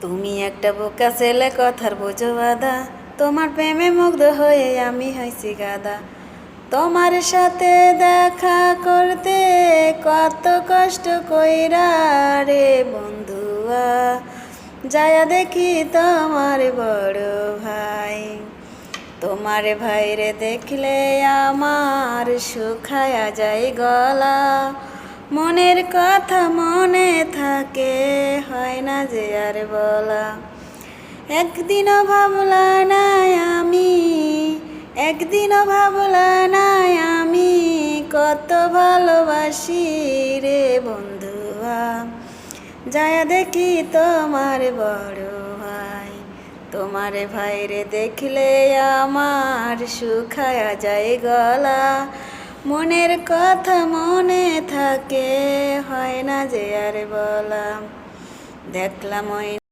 তুমি একটা বোকা ছেলে, কথার বোঝো বাদা। তোমার প্রেমে মুগ্ধ হয়ে আমি হইছি গাদা। তোমার সাথে দেখা করতে কত কষ্ট কইরা রে বন্ধুয়া, যায়া দেখি তোমার বড় ভাই। তোমার ভাইরে দেখলে আমার শুকায়া যায় গলা, মনের কথা মনে থাকে, হয় না যে আর বলা। একদিনও ভাবলা নাই আমি, একদিনও ভাবলা নাই আমি, কত ভালোবাসি রে বন্ধুয়া, যায়া দেখি তোমার বড় ভাই। তোমার ভাইরে দেখলে আমার শুকায়া যায় গলা, মনের কথা মনে থাকে, হয় না যে আর বলা। দেখলাম ওই